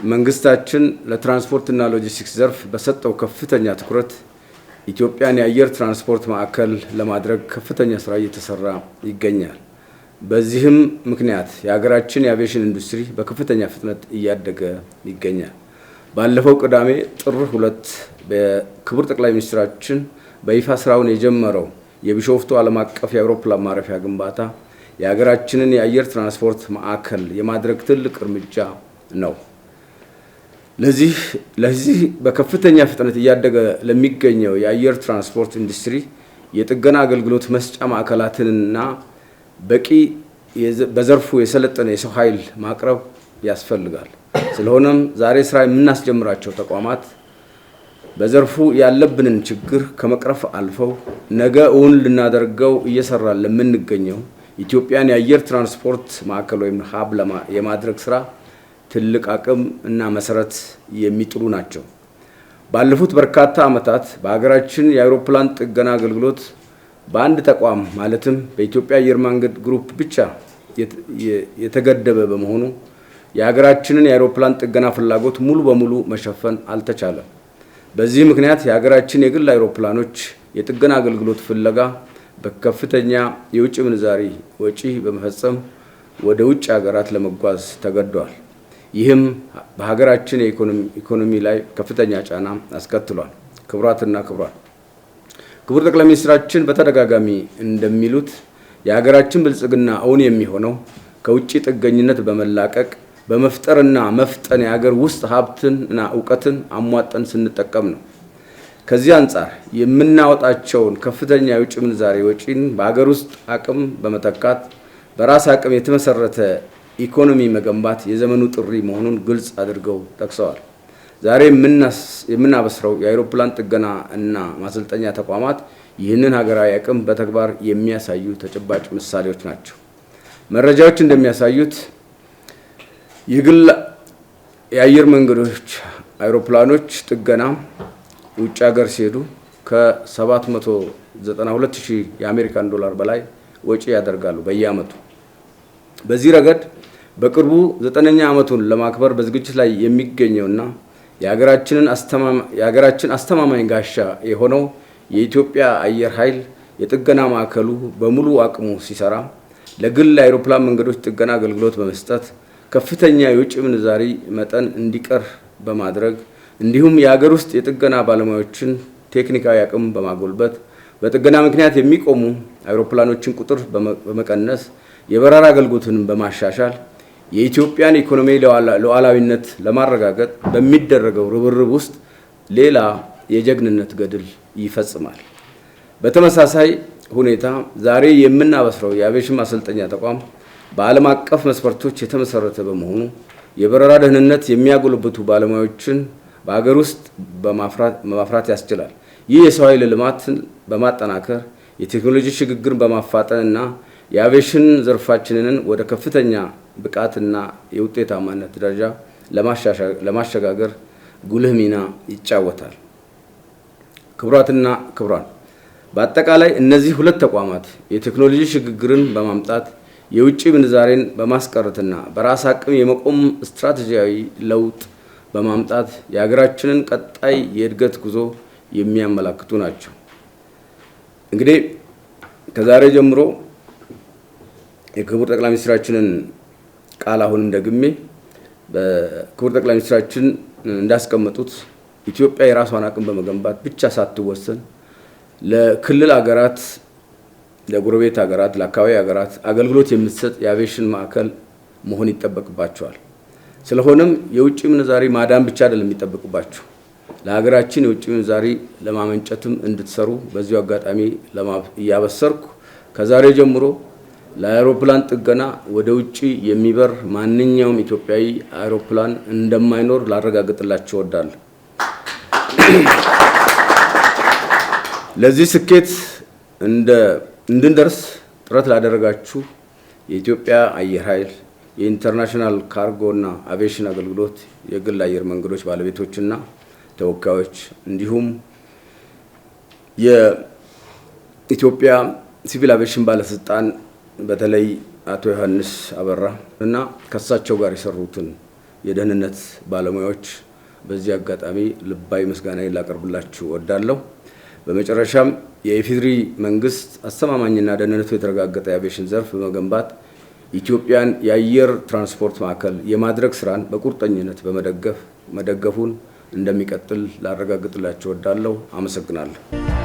መንግስታችን ለትራንስፖርትና ሎጂስቲክስ ዘርፍ በሰጠው ከፍተኛ ትኩረት ኢትዮጵያን የአየር ትራንስፖርት ማዕከል ለማድረግ ከፍተኛ ስራ እየተሰራ ይገኛል። በዚህም ምክንያት የሀገራችን የአቪዬሽን ኢንዱስትሪ በከፍተኛ ፍጥነት እያደገ ይገኛል። ባለፈው ቅዳሜ ጥር 2 በክቡር ጠቅላይ ሚኒስትራችን በይፋ ስራውን የጀመረው የቢሾፍቱ ዓለም አቀፍ የአውሮፕላን ማረፊያ ግንባታ የሀገራችንን የአየር ትራንስፖርት ማዕከል የማድረግ ትልቅ እርምጃ ነው። ለዚህ በከፍተኛ ፍጥነት እያደገ ለሚገኘው የአየር ትራንስፖርት ኢንዱስትሪ የጥገና አገልግሎት መስጫ ማዕከላትንና በቂ በዘርፉ የሰለጠነ የሰው ኃይል ማቅረብ ያስፈልጋል። ስለሆነም ዛሬ ስራ የምናስጀምራቸው ተቋማት በዘርፉ ያለብንን ችግር ከመቅረፍ አልፈው ነገ እውን ልናደርገው እየሰራን ለምንገኘው ኢትዮጵያን የአየር ትራንስፖርት ማዕከል ወይም ሀብ የማድረግ ስራ ትልቅ አቅም እና መሰረት የሚጥሉ ናቸው። ባለፉት በርካታ ዓመታት በሀገራችን የአውሮፕላን ጥገና አገልግሎት በአንድ ተቋም ማለትም በኢትዮጵያ አየር መንገድ ግሩፕ ብቻ የተገደበ በመሆኑ የሀገራችንን የአውሮፕላን ጥገና ፍላጎት ሙሉ በሙሉ መሸፈን አልተቻለም። በዚህ ምክንያት የሀገራችን የግል አውሮፕላኖች የጥገና አገልግሎት ፍለጋ በከፍተኛ የውጭ ምንዛሪ ወጪ በመፈጸም ወደ ውጭ ሀገራት ለመጓዝ ተገደዋል። ይህም በሀገራችን የኢኮኖሚ ላይ ከፍተኛ ጫና አስከትሏል። ክቡራትና ክቡራን፣ ክቡር ጠቅላይ ሚኒስትራችን በተደጋጋሚ እንደሚሉት የሀገራችን ብልጽግና እውን የሚሆነው ከውጭ ጥገኝነት በመላቀቅ በመፍጠርና መፍጠን የሀገር ውስጥ ሀብትንና እውቀትን አሟጠን ስንጠቀም ነው። ከዚህ አንጻር የምናወጣቸውን ከፍተኛ የውጭ ምንዛሬ ወጪን በሀገር ውስጥ አቅም በመተካት በራስ አቅም የተመሰረተ ኢኮኖሚ መገንባት የዘመኑ ጥሪ መሆኑን ግልጽ አድርገው ጠቅሰዋል። ዛሬ የምናበስረው የአውሮፕላን ጥገና እና ማሰልጠኛ ተቋማት ይህንን ሀገራዊ አቅም በተግባር የሚያሳዩ ተጨባጭ ምሳሌዎች ናቸው። መረጃዎች እንደሚያሳዩት የግል የአየር መንገዶች አውሮፕላኖች ጥገና ውጭ ሀገር ሲሄዱ ከ792,000 የአሜሪካን ዶላር በላይ ወጪ ያደርጋሉ በየአመቱ። በዚህ ረገድ በቅርቡ 9ኛ ዓመቱን ለማክበር በዝግጅት ላይ የሚገኘውና የሀገራችን አስተማማኝ ጋሻ የሆነው የኢትዮጵያ አየር ኃይል የጥገና ማዕከሉ በሙሉ አቅሙ ሲሰራ ለግል አውሮፕላን መንገዶች ጥገና አገልግሎት በመስጠት ከፍተኛ የውጭ ምንዛሪ መጠን እንዲቀር በማድረግ እንዲሁም የሀገር ውስጥ የጥገና ባለሙያዎችን ቴክኒካዊ አቅም በማጎልበት በጥገና ምክንያት የሚቆሙ አውሮፕላኖችን ቁጥር በመቀነስ የበረራ አገልግሎትን በማሻሻል የኢትዮጵያን ኢኮኖሚ ሉዓላዊነት ለማረጋገጥ በሚደረገው ርብርብ ውስጥ ሌላ የጀግንነት ገድል ይፈጽማል። በተመሳሳይ ሁኔታ ዛሬ የምናበስረው የአቪዬሽን ማሰልጠኛ ተቋም በዓለም አቀፍ መስፈርቶች የተመሰረተ በመሆኑ የበረራ ደህንነት የሚያጎለብቱ ባለሙያዎችን በሀገር ውስጥ በማፍራት ያስችላል። ይህ የሰው ኃይል ልማትን በማጠናከር የቴክኖሎጂ ሽግግርን በማፋጠንና የአቪዬሽን ዘርፋችንን ወደ ከፍተኛ ብቃትና የውጤታማነት ደረጃ ለማሸጋገር ጉልህ ሚና ይጫወታል። ክቡራትና ክቡራን፣ በአጠቃላይ እነዚህ ሁለት ተቋማት የቴክኖሎጂ ሽግግርን በማምጣት የውጭ ምንዛሬን በማስቀረትና በራስ አቅም የመቆም ስትራቴጂያዊ ለውጥ በማምጣት የሀገራችንን ቀጣይ የእድገት ጉዞ የሚያመላክቱ ናቸው። እንግዲህ ከዛሬ ጀምሮ የክቡር ጠቅላይ ሚኒስትራችንን ቃል አሁንም ደግሜ በክቡር ጠቅላይ ሚኒስትራችን እንዳስቀመጡት ኢትዮጵያ የራሷን አቅም በመገንባት ብቻ ሳትወሰን ለክልል ሀገራት፣ ለጎረቤት ሀገራት፣ ለአካባቢ ሀገራት አገልግሎት የምትሰጥ የአቪዬሽን ማዕከል መሆን ይጠበቅባቸዋል። ስለሆነም የውጭ ምንዛሪ ማዳን ብቻ አይደለም የሚጠበቅባቸው፣ ለሀገራችን የውጭ ምንዛሪ ለማመንጨትም እንድትሰሩ በዚሁ አጋጣሚ እያበሰርኩ ከዛሬ ጀምሮ ለአውሮፕላን ጥገና ወደ ውጭ የሚበር ማንኛውም ኢትዮጵያዊ አውሮፕላን እንደማይኖር ላረጋግጥላችሁ እወዳለሁ። ለዚህ ስኬት እንድንደርስ ጥረት ላደረጋችሁ የኢትዮጵያ አየር ኃይል፣ የኢንተርናሽናል ካርጎና አቪዬሽን አገልግሎት የግል አየር መንገዶች ባለቤቶችና ተወካዮች እንዲሁም የኢትዮጵያ ሲቪል አቪዬሽን ባለስልጣን በተለይ አቶ ዮሐንስ አበራ እና ከሳቸው ጋር የሰሩትን የደህንነት ባለሙያዎች በዚህ አጋጣሚ ልባዊ ምስጋናዬን ላቀርብላችሁ እወዳለሁ። በመጨረሻም የኢፌዴሪ መንግስት አስተማማኝና ደህንነቱ የተረጋገጠ የአቪዬሽን ዘርፍ በመገንባት ኢትዮጵያን የአየር ትራንስፖርት ማዕከል የማድረግ ስራን በቁርጠኝነት መደገፉን እንደሚቀጥል ላረጋግጥላችሁ እወዳለሁ። አመሰግናለሁ።